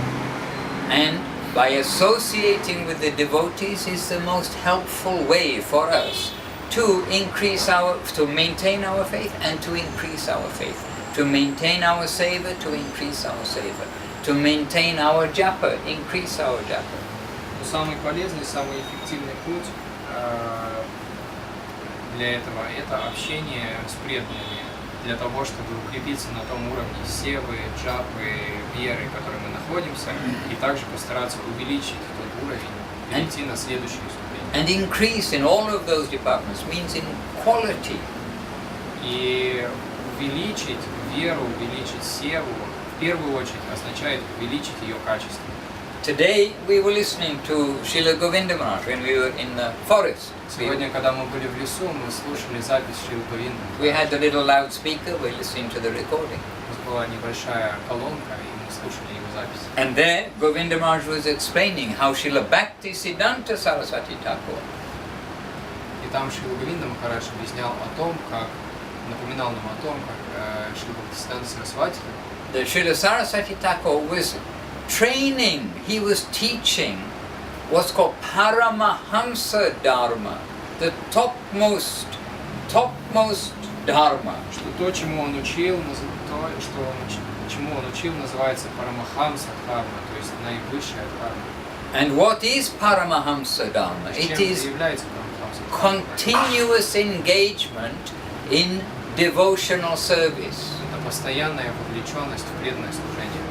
And by associating with the devotees is the most helpful way for us to maintain our faith and to increase our faith, to maintain our seva, to increase our seva, to maintain our japa, increase our japa. Самый полезный, самый эффективный путь для этого – это общение с преданными, для того, чтобы укрепиться на том уровне севы, джапы, веры, в которой мы находимся, и также постараться увеличить этот уровень, перейти на следующую ступень. And increase in all of those departments means in quality. И увеличить веру, увеличить севу, в первую очередь означает увеличить ее качество. Today we were listening to Srila Govinda Maharaj when we were in the forest. Сегодня, когда мы были в лесу, мы слушали запись Шрилы Говинды. We had a little loudspeaker, we're listening to the recording. У нас была небольшая колонка, и мы слушали его запись. And there Govinda Maharaj was explaining how Srila Bhakti-Siddhanta Saraswati Thakur, И там Шрила Говинда Махарадж объяснял о том, как, напоминал нам о том, как Шрила Бхакти-Сиданта Сарасвати, that Srila Saraswati Thakur was training, he was teaching what's called Paramahamsa Dharma, the topmost Dharma. что то, чему он учил, называется Парамахамса Дхарма, то есть наивысшая Дхарма. And what is Paramahamsa Dharma? It is является Парамахамса? continuous engagement in devotional service. Это постоянная вовлеченность в преданное служение.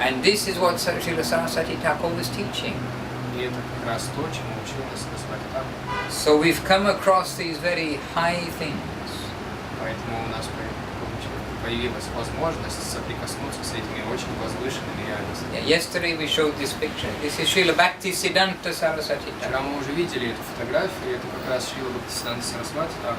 And this is what Srila Saraswati Thakur was teaching. И это как раз то, чему учил нас Сарасвати Тхакур. So we've come across these very high things. Поэтому у нас появилась возможность соприкоснуться с этими очень возвышенными реальностями. Yesterday we showed this picture. This is Srila Bhakti-Siddhanta Saraswati Вчера Thakur. мы уже видели эту фотографию, это как раз Шрила Бхакти-Сиданта Сарасвати Тхакур.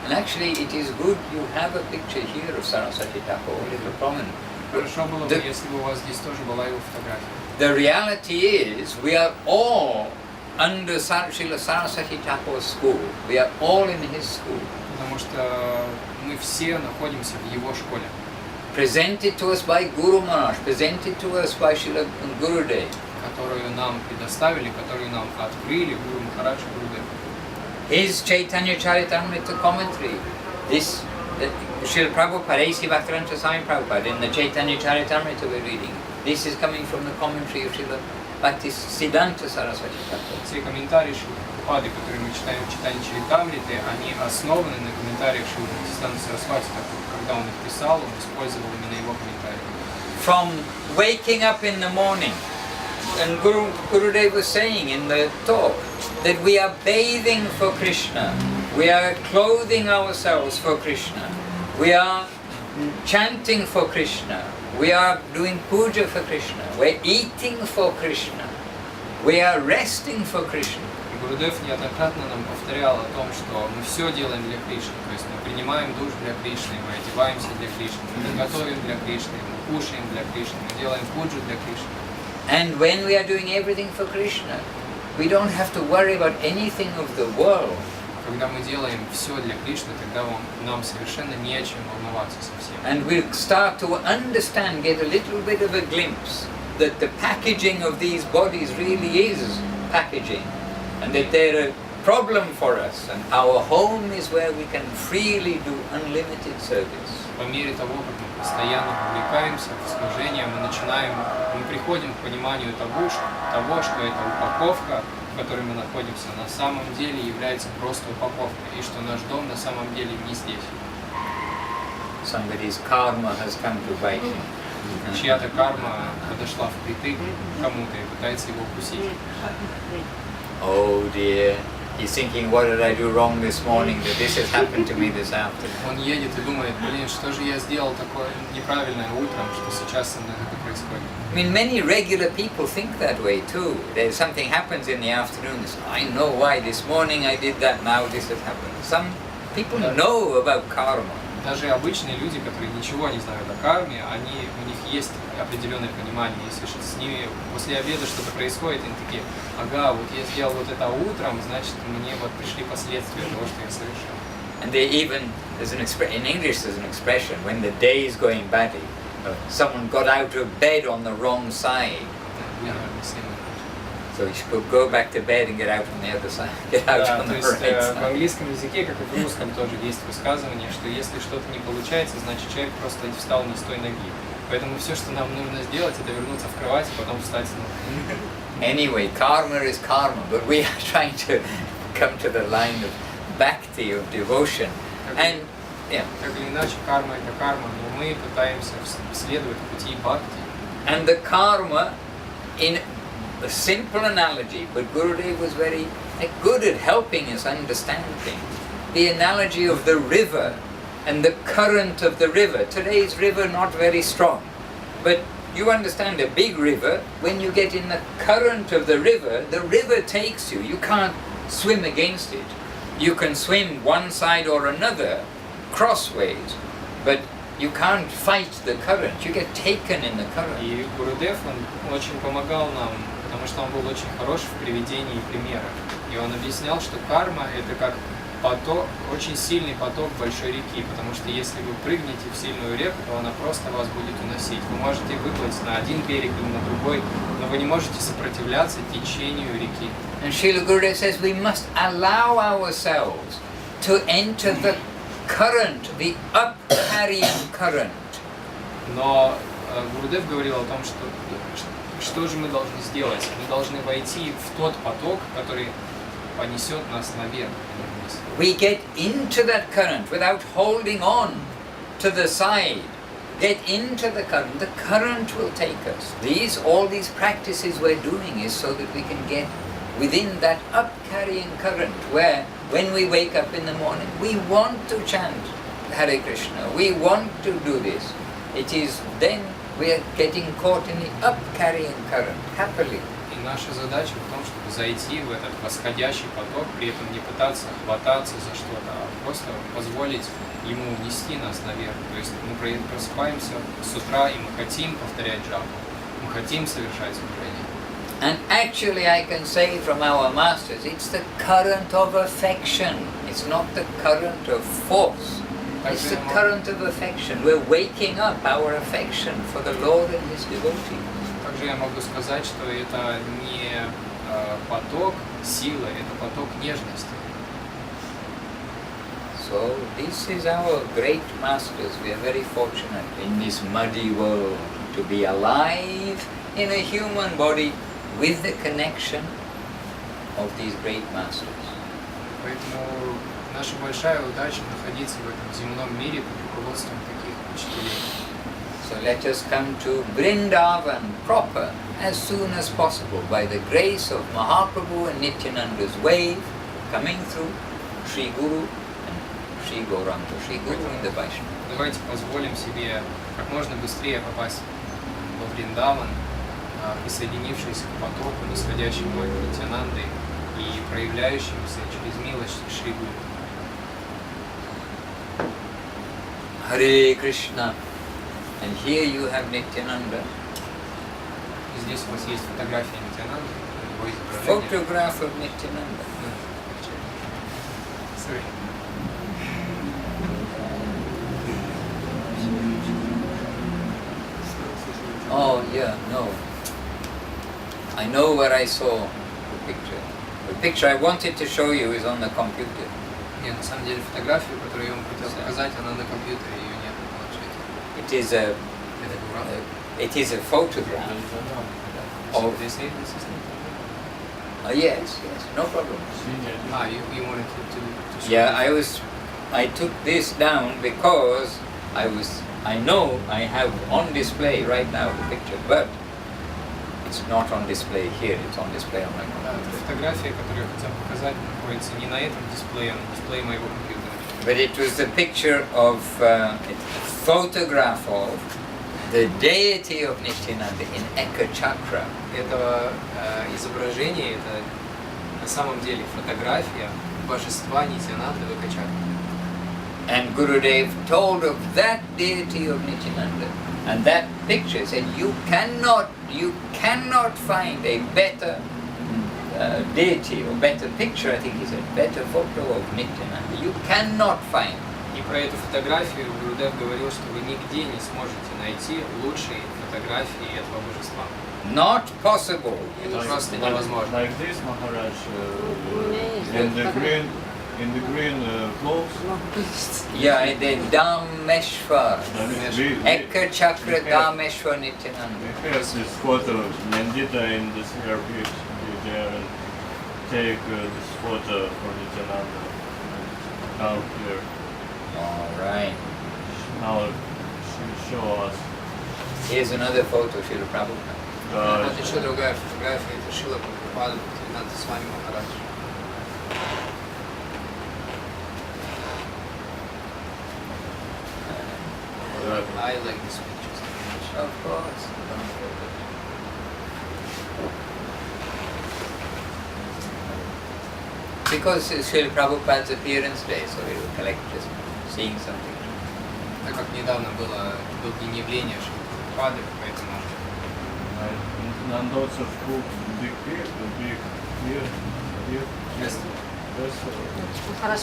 And actually it is good you have a picture here of Saraswati Thakur, a little prominent. Хорошо было бы, если бы у вас здесь тоже была его фотография. The reality is we are all under Srila Saraswati Thakur's school. We are all in his school. Потому что мы все находимся в его школе. Presented to us by Guru Maharaj, presented to us by Srila Gurudev. Которую нам предоставили, которую нам открыли Гуру Махараджа Гурудев. His Chaitanya Charitamrita commentary. This Srila Prabhupada, A.C. Bhaktivedanta Swami Prabhupada, in the Chaitanya Charitamrita we're reading. This is coming from the commentary of Srila Bhakti-Siddhanta Saraswati Thakur. Все комментарии Шрилы Прабхупады, которые мы читаем в читании Чаритамриты, они основаны на комментариях Шрилы Бхакти-Сиданта Сарасвати Тхакур. Когда он их писал, он использовал именно его комментарии. From waking up in the morning, and Gurudev was saying in the talk that we are bathing for Krishna, we are clothing ourselves for Krishna, we are chanting for Krishna, we are doing puja for Krishna, we are eating for Krishna, we are resting for Krishna. И Гурудев неоднократно нам повторял о том, что мы все делаем для Кришны, то есть мы принимаем душ для Кришны, мы одеваемся для Кришны, мы готовим для Кришны, мы кушаем для Кришны, мы делаем пуджу для Кришны. And when we are doing everything for Krishna, we don't have to worry about anything of the world. Когда мы делаем все для Кришны, тогда нам совершенно не о чем волноваться совсем. And we'll start to understand, get a little bit of a glimpse that the packaging of these bodies really is packaging, and that they're a problem for us, and our home is where we can freely do unlimited service. По мере того, как мы постоянно увлекаемся в служение, мы приходим к пониманию того, что это упаковка, в которой мы находимся, на самом деле является просто упаковкой, и что наш дом на самом деле не здесь. Somebody's karma has come to bite him. Чья-то карма подошла впритык к кому-то и пытается его укусить. Oh dear. He's thinking, what did I do wrong this morning that this has happened to me this afternoon? Он едет и думает, блин, что же я сделал такое неправильное утром, что сейчас со мной это происходит. I mean, many regular people think that way too. There's something happens in the afternoon. They say, I know why this morning I did that, now this has happened. Some people know about karma. Даже обычные люди, которые ничего не знают о карме, у них есть определенное понимание. Если с ними после обеда что-то происходит, они такие, ага, вот я сделал вот это утром, значит, мне вот пришли последствия того, что я совершил. And they even, in English there's an expression, when the day is going badly, someone got out of bed on the wrong side. So you should go back to bed and get out on the other side, get out on the right side. В английском языке, как и в русском, тоже есть высказывание, что если что-то не получается, значит человек просто встал не с той ноги. Поэтому все, что нам нужно сделать, это вернуться в кровать и потом встать снова. Anyway, karma is karma, but we are trying to come to the line of bhakti, of devotion. And yeah. Так или иначе, карма это карма, но мы пытаемся следовать пути бхакти. And the karma, in a simple analogy, but Gurudev was very good at helping us understand things. The analogy of the river and the current of the river. Today's river not very strong, but you understand a big river, when you get in the current of the river takes you. You can't swim against it. You can swim one side or another, crossways, but you can't fight the current. You get taken in the current. И Гурудев, он очень помогал нам, потому что он был очень хорош в приведении примеров. И он объяснял, что карма это как поток, очень сильный поток большой реки, потому что если вы прыгнете в сильную реку, то она просто вас будет уносить. Вы можете выплыть на один берег или на другой, но вы не можете сопротивляться течению реки. And Srila Gurudev says we must allow ourselves to enter the current, the up-carrying current. Но Гурудев говорил о том, что же мы должны сделать? Мы должны войти в тот поток, который понесет нас наверх. We get into that current without holding on to the side. Get into the current. The current will take us. All these practices we're doing is so that we can get within that up-carrying current where, when we wake up in the morning, we want to chant Hare Krishna. We want to do this. It is then we are getting caught in the up-carrying current, happily. И наша задача в том, чтобы зайти в этот восходящий поток, при этом не пытаться хвататься за что-то, а просто позволить ему унести нас наверх. То есть мы просыпаемся с утра, и мы хотим повторять джапу, мы хотим совершать служение. And actually I can say from our masters, it's the current of affection. It's not the current of force. It's the current of affection. We're waking up our affection for the Lord and His devotees. Также я могу сказать, что это не поток силы, это поток нежности. So this is our great masters. We are very fortunate in this muddy world to be alive in a human body with the connection of these great masters. Поэтому наша большая удача находиться в этом земном мире под руководством таких учителей. So let us come to Vrindavan proper as soon as possible by the grace of Mahaprabhu and Nityananda's wave coming through Sri Guru and Sri Gauranga, Sri Guru and the Vaishnava. Давайте позволим себе как можно быстрее попасть во Вриндаван, присоединившись к потоку, нисходящему от Нитянанды и проявляющимся через милость Шри Гуру. Hare Krishna. And here you have Nityananda. Здесь у вас есть фотография Нитянанды. Photograph of Nityananda. Sorry. Oh yeah, no. I know where I saw the picture. The picture I wanted to show you is on the computer. Нет, на самом деле фотографию, которую я вам хотел показать, она на компьютере, ее нет на планшете. It is a photograph of Oh, yes, no problem. You wanted to show Yeah, this? I took this down because I know I have on display right now the picture, but it's not on display here, it's on display on my computer. Фотография, которую я хотел показать, находится не на этом дисплее, а на дисплее моего компьютера. But it was the picture of, a photograph of the deity of Nityananda in Eka Chakra. Это изображение, это на самом деле фотография божества Нитянанды в Экачакре. And Gurudev told of that deity of Nityananda. And that picture said, you cannot find a better deity or better picture, I think he said, better photo of Nityananda. You cannot find. И про эту фотографию Гурудев говорил, что вы нигде не сможете найти лучшей фотографии этого божества. Not possible. Это просто невозможно. Like this, Maharaj, in the green clothes. Yeah, the Dhameshwar. Eka Chakra Dhameshwar Nityananda. Here's this photo of Nandita in this airbridge. Be there and take this photo for Nityananda. Now here. Alright. Now show us. Here's another photo, Srila Prabhupada. Вот еще другая фотография, это Шрила Прабхупада, Бхактивинода с вами Махараджа. I like this picture. Of course. Because it's Srila Prabhupada's appearance day, so we will collect just seeing something. Так как недавно был день явления Шрилы Прабхупады, поэтому And lots of cool big here. Махарадж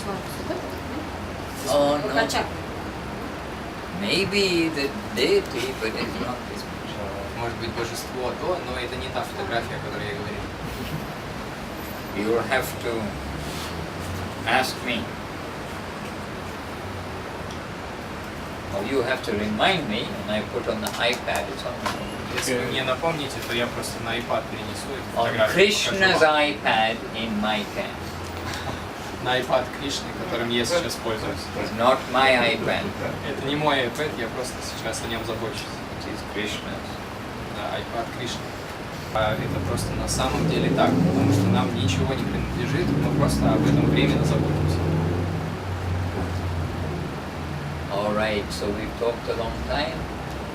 Oh no. Maybe the deity, but it's not this picture. может быть божество то, но это не та фотография, о которой я говорил. You will have to ask me. Or you have to remind me, and I put on the iPad, it's on the Если вы мне напомните, то я просто на iPad перенесу эту on фотографию. Krishna's покажу вам. iPad in my camp. На iPad Кришны, которым я сейчас пользуюсь. It's not my iPad, Это не мой iPad, я просто сейчас о нем забочусь. it is Krishna's. Да, iPad Кришны. А это просто на самом деле так, потому что нам ничего не принадлежит, мы просто об этом временно заботимся. Alright, so we've talked a long time,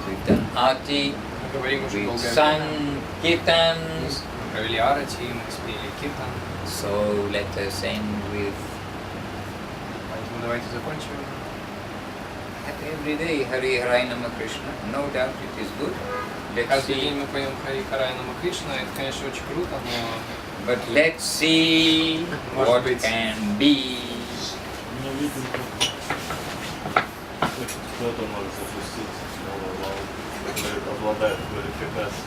we've done Aarti, Мы говорим уже we've долгое время. sung Kirtans, Мы провели арати, мы спели киртан. so let us end with Поэтому давайте закончим. every day Hari Hari Nama Krishna. No doubt it is good. Let's Каждый день see, мы поем Хари Харай Нама Кришна, это, конечно, очень круто, но but let's see Может what быть. can be. Не видим, кто-то может запустить который обладает квалификацией.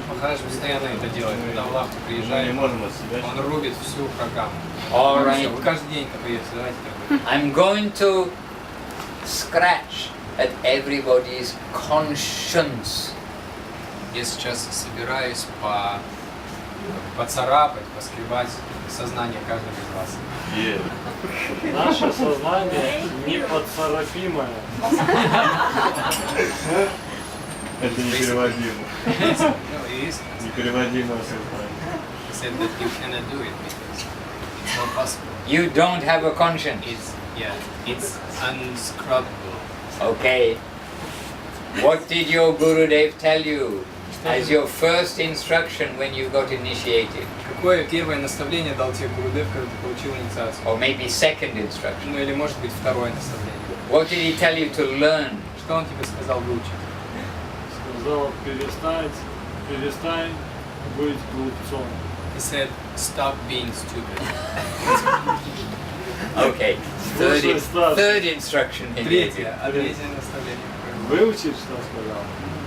Махарадж постоянно это делает, когда в лавку Мы не приезжает, можем от себя. он рубит всю программу. All Всё, right. вы каждый день это поете, давайте так будет. I'm going to scratch at everybody's conscience. Я сейчас собираюсь поцарапать, поскребать сознание каждого из вас. Наше сознание непоцарапимое. Это непереводимо. Ну, и есть. Непереводимое сознание. He said that you cannot do it because it's not possible. You don't have a conscience. It's unscrubbable. Okay. What did your Gurudev tell you as your first instruction when you got initiated? Какое первое наставление дал тебе Гурудев, когда ты получил инициацию? Or maybe second instruction? Ну или может быть второе наставление. What did he tell you to learn? Что он тебе сказал выучить? Сказал, перестань быть глупцом. He said, stop being stupid. Okay. Third, Слушай, Стас. third instruction he gave you. Третье наставление. Выучить, что сказал?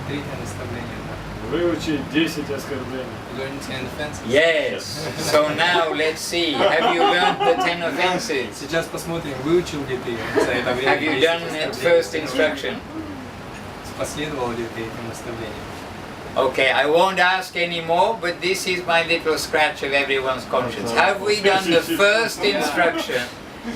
Третье наставление, да. Выучить 10 оскорблений. Learn 10 offenses. Yes. So now let's see. Have you learned the 10 offenses? Сейчас посмотрим, выучил ли ты за это время. Have you 10 done that наставлений. first instruction? Последовал ли ты этим наставлениям? Okay, I won't ask anymore, but this is my little scratch of everyone's conscience. Have we done the first instruction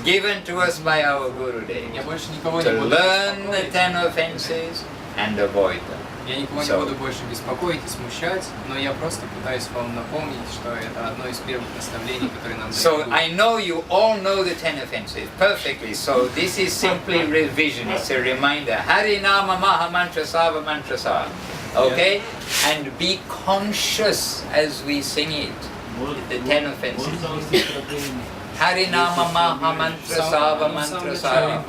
given to us by our Gurudev? Я больше никого To не буду learn the беспокоить. 10 offenses and avoid them. Я никого не буду больше беспокоить и смущать, но я просто пытаюсь вам напомнить, что это одно из первых наставлений, которые нам So дают. I know you all know the 10 offenses perfectly, so this is simply revision, it's a reminder. Harinama Maha Mantra Sava Mantra Sava. Okay? And be conscious as we sing it. The 10 offenses. Harinama Maha Mantra Sava Mantra Sava.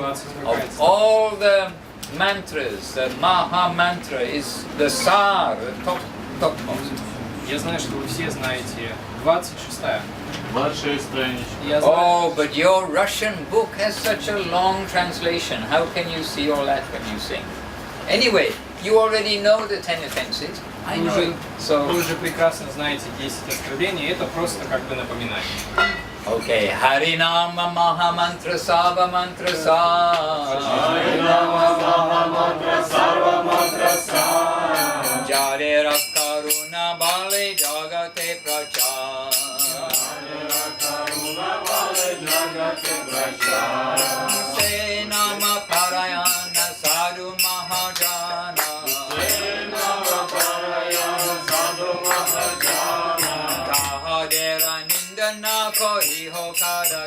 Of all the mantras, the Maha Mantra is the Sar, the topmost. Я знаю, что вы все знаете 26-я. 26 страничка. Я знаю, Oh, but your Russian book has such a long translation. How can you see all that when you sing? Anyway, you already know the 10 offenses. I know it. вы So, уже прекрасно знаете 10 оскорблений, это просто как бы напоминание. okay. Harinama Maha Mantra Sava Mantra Sa. Jare Rakaruna Bale Jagate Prachar. Se Nama Parayana Sadhu Mahajana. Tahadera Nindana Kori Hokada